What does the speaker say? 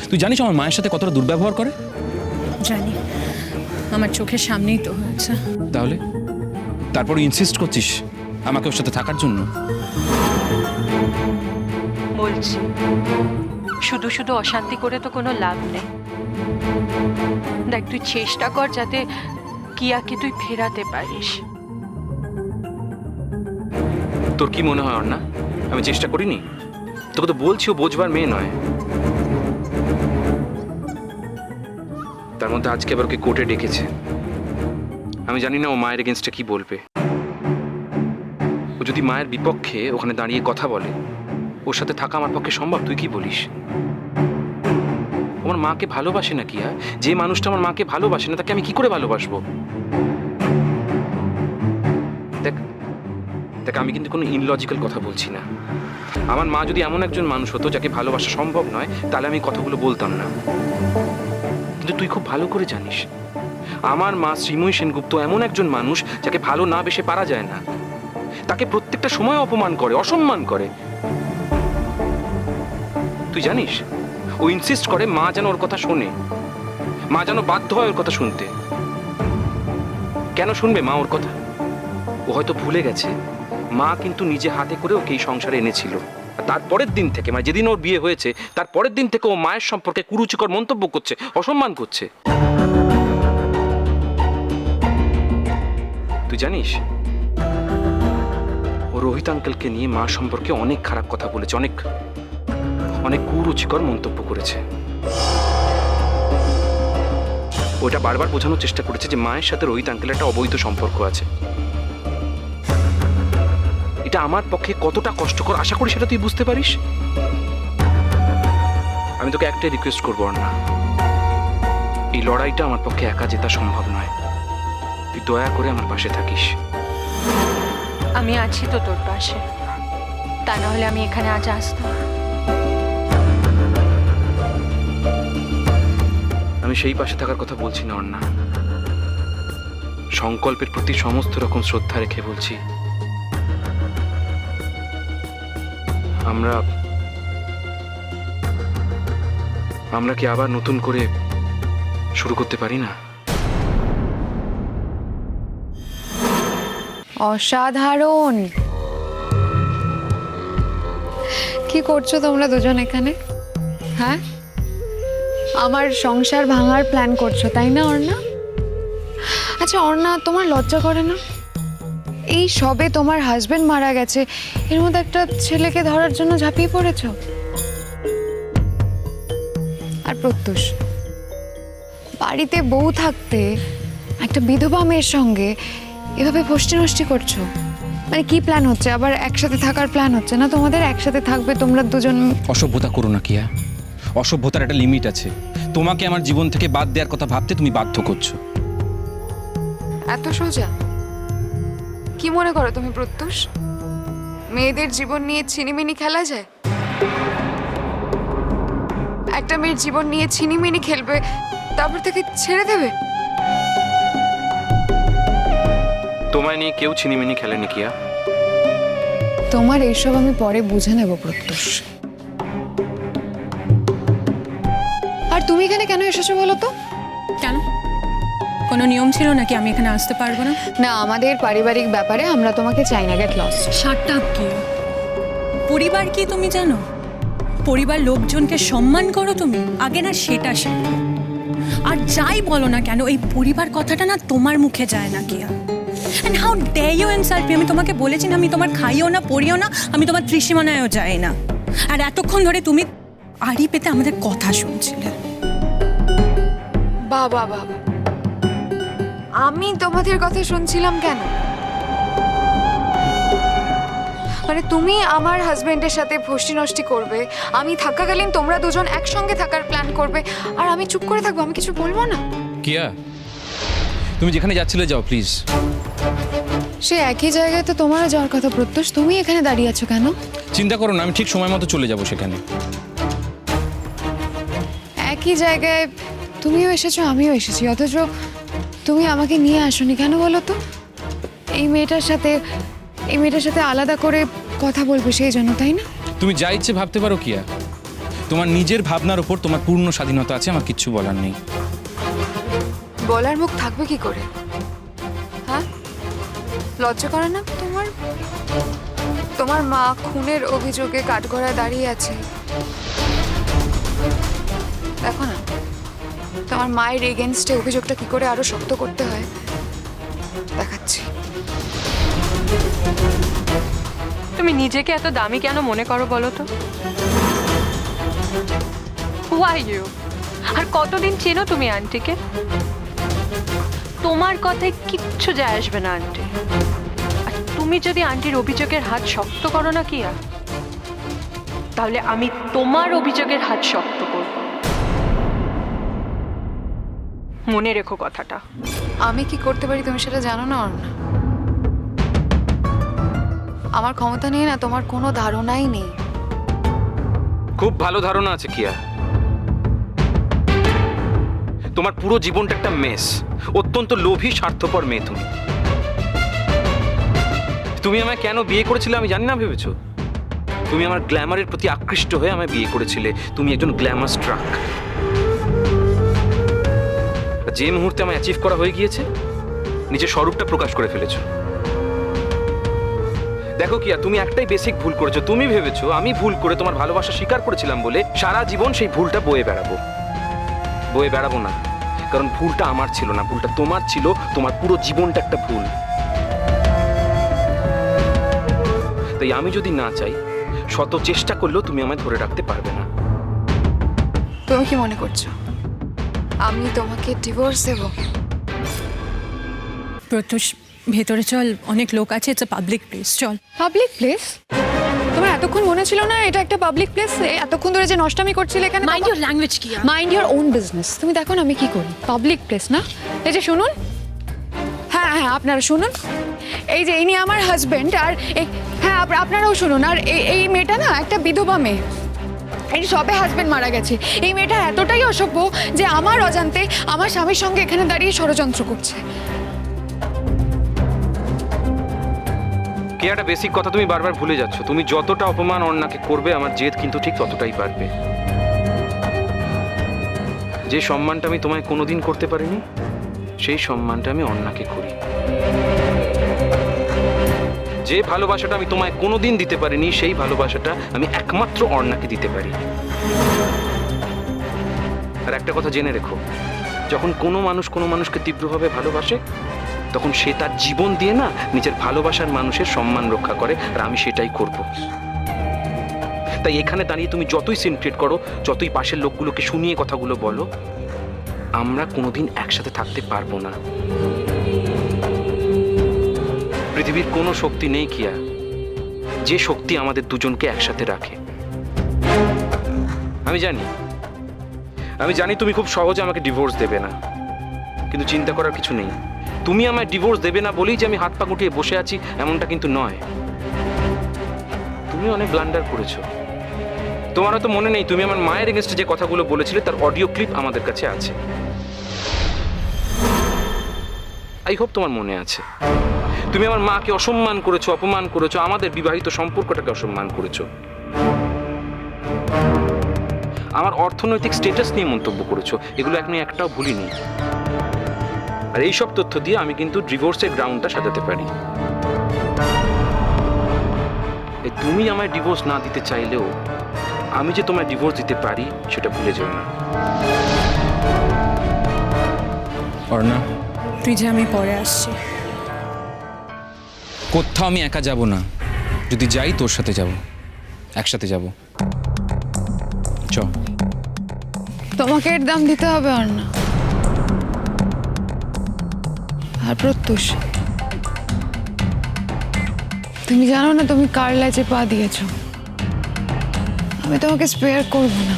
তুই জানিস আমার মায়ের সাথে কতটা দুর্ব্যবহার করে? জানি, আমার চোখের সামনেই তো হয়েছে। তাহলে তারপর ইনসিস্ট করছিস আমাকে ওর সাথে থাকার জন্য? বলছি, শুধু শুধু অশান্তি করে তো কোনো লাভ নেই। দেখ, তুই চেষ্টা কর যাতে কিয়াকে তুই ফেরাতে পারিস। তোর কি মনে হয় অর্ণা আমি চেষ্টা করিনি? তোকে তো বলছি ও বোঝবার মেয়ে নয়। তার মধ্যে আজকে আবার ওকে কোর্টে ডেকেছে। আমি জানি না ও মায়ের এগেনস্টে কি বলবে। ও যদি মায়ের বিপক্ষে ওখানে দাঁড়িয়ে কথা বলে, ওর সাথে থাকা আমার পক্ষে সম্ভব? তুই কি বলিস? আমার মাকে ভালোবাসে না কিয়া? যে মানুষটা আমার মাকে ভালোবাসে না তাকে আমি কি করে ভালোবাসবো? দেখ দেখ, আমি কিন্তু কোনো ইনলজিক্যাল কথা বলছি না। আমার মা যদি এমন একজন মানুষ হতো যাকে ভালোবাসা সম্ভব নয়, তাহলে আমি কথাগুলো বলতাম না। কিন্তু তুই খুব ভালো করে জানিস আমার মা শ্রীময়ী সেনগুপ্ত এমন একজন মানুষ যাকে ভালো না বেশে পারা যায় না। তাকে প্রত্যেকটা সময় অপমান করে, অসম্মান করে। তুই জানিস ও ইনসিস্ট করে মা যেন ওর কথা শোনে, মা যেন বাধ্য হয় ওর কথা শুনতে। কেন শুনবে মা ওর কথা? ও হয়তো ভুলে গেছে মা কিন্তু নিজে হাতে করে ওকে এই সংসারে এনেছিল। আর তারপরের দিন থেকে, মানে যেদিন ওর বিয়ে হয়েছে তার পরের দিন থেকে ও মায়ের সম্পর্কে কুরুচিকর মন্তব্য করছে, অসম্মান করছে। তুই জানিস ও রোহিত আঙ্কেলকে নিয়ে মা সম্পর্কে অনেক খারাপ কথা বলেছে, অনেক অনেক কুরুচিকর মন্তব্য করেছে। ওটা বারবার বোঝানোর চেষ্টা করেছে যে মায়ের সাথে রোহিত আঙ্কেলের একটা অবৈধ সম্পর্ক আছে। এটা আমার পক্ষে কতটা কষ্টকর আশা করি সেটা তুই বুঝতে পারিস। আমি তোকে একটাই রিকোয়েস্ট করবো না, এই লড়াইটা আমার পক্ষে একা জেতা সম্ভব নয়। তুই দয়া করে আমার পাশে থাকিস। আমি আছি তো তোর পাশে, তা না হলে আমি এখানে আজ আসতাম। আমি সেই পাশে থাকার কথা বলছি না অর্ণা, সংকল্পের প্রতি সমস্ত রকম শ্রদ্ধা রেখে বলছি আমরা কি আবার নতুন করে শুরু করতে পারি না? অসাধারণ। কি করছো তোমরা দুজন এখানে? হ্যাঁ, আমার সংসার ভাঙার প্ল্যান করছো তাই না অর্ণা? আচ্ছা অর্ণা, তোমার লজ্জা করে না? এই সবে তোমার হাজবেন্ড মারা গেছে, এর মধ্যে একটা ছেলেকে ধরার জন্য ঝাঁপিয়ে পড়েছো। আর প্রত্যুষ, বাড়িতে বউ থাকতে একটা বিধবা মেয়ের সঙ্গে এভাবে ফষ্টি নষ্টি করছো। মানে কি প্ল্যান হচ্ছে? আবার একসাথে থাকার প্ল্যান হচ্ছে না তোমাদের? একসাথে থাকবে তোমরা দুজন? অসভ্যতা করো না কিয়া, অসভ্যতার একটা লিমিট আছে। তোমাকে আমার জীবন থেকে বাদ দেওয়ার কথা ভাবতে তুমি বাধ্য করছো। এত সোজা? কি মনে করো তুমি প্রত্যুষ? মেয়েদের জীবন নিয়ে ছিনিমিনি খেলা যায়? একটা মেয়ের জীবন নিয়ে ছিনিমিনি খেলবে, তারপর থেকে ছেড়ে দেবে? তোমায় নিয়ে কেউ ছিনিমিনি খেলেনি কিয়া। তোমার এইসব আমি পরে বুঝে নেব প্রত্যুষ। আর তুমি এখানে কেন এসেছো বলো তো? কেন? কোনো নিয়ম ছিল নাকি আমি এখানে আসতে পারবো না? না, আমাদের পারিবারিক ব্যাপারে আমরা তোমাকে চাই না, গেট লস্ট। শাট আপ কি? পরিবার কি তুমি জানো? পরিবার লোকজনকে সম্মান করো তুমি আগে, না সেটা শেখো। আর যাই বলো না কেন, এই পরিবার কথাটা না তোমার মুখে যায় না কিয়া। And how dare you insult me? আমি তোমাকে বলেছি না আমি তোমার খাইও না পড়িও না, আমি তোমার ত্রিসীমানায়ও যাই না। আর এতক্ষণ ধরে তুমি আড়ি পেতে আমাদের কথা শুনছিলে। বাবা বাবা, আমি তোমাদের কথা শুনছিলাম কেন? মানে তুমি আমার হাজবেন্ডের সাথে ফষ্টি নষ্টি করবে, আমি থাকাকালীন তোমরা দুজন একসঙ্গে থাকার প্ল্যান করবে, আর আমি চুপ করে থাকবো, আমি কিছু বলবো না? কিয়া, তুমি যেখানে যাচ্ছিলে যাও প্লিজ। সে একই জায়গায় তো তোমারও যাওয়ার কথা প্রত্যুষ, তুমি এখানে দাঁড়িয়ে আছো কেন? চিন্তা করো না, আমি ঠিক সময় মতো চলে যাব সেখানে। একই জায়গায় তুমিও এসেছো আমিও এসেছি, অথচ তুমি আমাকে নিয়ে আসোনি কেন বলো তো? এই মেয়েটার সাথে আলাদা করে কথা বলবে সেই জন্য, তাই না? তুমি যা ইচ্ছে ভাবতে পারো কিয়া, তোমার নিজের ভাবনার ওপর তোমার পূর্ণ স্বাধীনতা আছে, আমার কিচ্ছু বলার নেই। বলার মুখ থাকবে কি করে? হ্যাঁ, লজ্জা করে না তোমার? তোমার মা খুনের অভিযোগে কাঠগড়ায় দাঁড়িয়ে আছে। দেখো না, তোমার মায়ের এগেনস্টে অভিযোগটা কি করে আরো শক্ত করতে হয় দেখাচ্ছি। তুমি নিজেকে এত দামি কেন মনে করো বলো তো? হু আর ইউ? আর কতদিন চেনো তুমি আন্টিকে? তোমার কথায় কিচ্ছু যায় আসবে না আন্টি। আর তুমি যদি আন্টির অভিযোগের হাত শক্ত করো না কিয়া, তাহলে আমি তোমার অভিযোগের হাত শক্ত করব। মনে রেখো কথাটা। আমি কি করতে পারি তুমি সেটা জানো না অর্ণা? আমার ক্ষমতা নিয়ে না তোমার কোনো ধারণাই নেই। খুব ভালো ধারণা আছে কিয়া। তোমার পুরো জীবনটা একটা মেস। অত্যন্ত লোভী স্বার্থপর মেয়ে তুমি। তুমি আমায় কেন বিয়ে করেছিলে আমি জানি না ভেবেছো? তুমি আমার গ্ল্যামারের প্রতি আকৃষ্ট হয়ে আমায় বিয়ে করেছিলে। তুমি একজন গ্ল্যামার স্ট্রাক। যে মুহূর্তে আমায় অ্যাচিভ করা হয়ে গিয়েছে, নিজের স্বরূপটা প্রকাশ করে ফেলেছো। দেখো কিয়া, তুমি একটাই বেসিক ভুল করেছো। তুমি ভেবেছো আমি ভুল করে তোমার ভালোবাসা স্বীকার করেছিলাম বলে সারা জীবন সেই ভুলটা বয়ে বেড়াবো। বয়ে বেড়াবো না, কারণ ভুলটা আমার ছিল না, ভুলটা তোমার ছিল। তোমার পুরো জীবনটা একটা ভুল। তাই আমি যদি না চাই, শত চেষ্টা করলেও তুমি আমায় ধরে রাখতে পারবে না। তুমি কি মনে করছো আমি তোমাকে ডিভোর্স দেব? প্রত্যুষ, ভেতরে চল, অনেক লোক আছে, ইটস আ পাবলিক প্লেস, চল। Public place? তোমার এতক্ষণ মনে ছিল না এটা একটা পাবলিক প্লেস? এতক্ষণ ধরে যে নষ্টামি করছিলে এখানে। মাইন্ড ইউর ল্যাঙ্গুয়েজ কি? Mind your own business. তুমি দেখো না আমি কি করি। পাবলিক প্লেস না, এই যে শুনুন, হ্যাঁ হ্যাঁ আপনারা শুনুন, এই যে ইনি আমার হাজবেন্ড। আর এই, হ্যাঁ আপনারাও শুনুন। আর এই মেয়েটা না একটা বিধবা মেয়ে। এই সবে হাজবেন্ড মারা গেছে। এই মেয়েটা এতটাই অসভ্য যে আমার অজান্তে আমার স্বামীর সঙ্গে এখানে দাঁড়িয়ে ষড়যন্ত্র করছে। কি একটা বেসিক কথা তুমি বারবার ভুলে যাচ্ছ। তুমি যতটা অপমান অন্যাকে করবে, আমার জেদ কিন্তু ঠিক ততটাই বাড়বে। যে সম্মানটা আমি তোমায় কোনোদিন করতে পারিনি, সেই সম্মানটা আমি অন্যাকে করি। যে ভালোবাসাটা আমি তোমায় কোনোদিন দিতে পারিনি, সেই ভালোবাসাটা আমি একমাত্র অন্যাকে দিতে পারি। আর একটা কথা জেনে রেখো, যখন কোনো মানুষ কোনো মানুষকে তীব্রভাবে ভালোবাসে, তখন সে তার জীবন দিয়ে না নিজের ভালোবাসার মানুষের সম্মান রক্ষা করে। আর আমি সেটাই করব। তাই এখানে দাঁড়িয়ে তুমি যতই সিন ক্রিয়েট করো, যতই পাশের লোকগুলোকে শুনিয়ে কথাগুলো বলো, আমরা কোনোদিন একসাথে থাকতে পারবো না। পৃথিবীর কোনো শক্তি নেই কিয়া, যে শক্তি আমাদের দুজনকে একসাথে রাখে। আমি জানি তুমি খুব সহজে আমাকে ডিভোর্স দেবে না, কিন্তু চিন্তা করার কিছু নেই। তুমি আমায় ডিভোর্স দেবে না বলেই যে আমি হাত পা গুটিয়ে বসে আছি এমনটা কিন্তু নয়। তুমি অনেক ব্লান্ডার করেছো। তোমার হয়তো মনে নেই, তুমি আমার মায়ের এগেনস্টে যে কথাগুলো বলেছিলে তার অডিও ক্লিপ আমাদের কাছে আছে। আই হোপ তোমার মনে আছে। তুমি আমার মাকে অসম্মান করেছো, অপমান করেছো, আমাদের বিবাহিত সম্পর্কটাকে অসম্মান করেছো। আমার অর্থনৈতিক স্ট্যাটাস নিয়ে মন্তব্য করেছো। এগুলো এখন একটাও ভুলিনি। আর এইসব তথ্য দিয়ে আমি কিন্তু ডিভোর্সের গ্রাউন্ডটা সাজাতে পারি। তুমি আমায় ডিভোর্স না দিতে চাইলেও আমি যে তোমায় ডিভোর্স দিতে পারি সেটা ভুলে যেও না। অর্ণা, তুই যে, আমি পরে আসছি। কোথাও আমি একা যাব না। যদি যাই তোর সাথে যাব, একসাথে যাব। চ। তোমাকে এর দাম দিতে হবে অর্ণা। আর প্রত্যুষ, তুমি জানো না তুমি কার লাইচে পা দিয়েছো। আমি তোমাকে স্পেয়ার করবো না।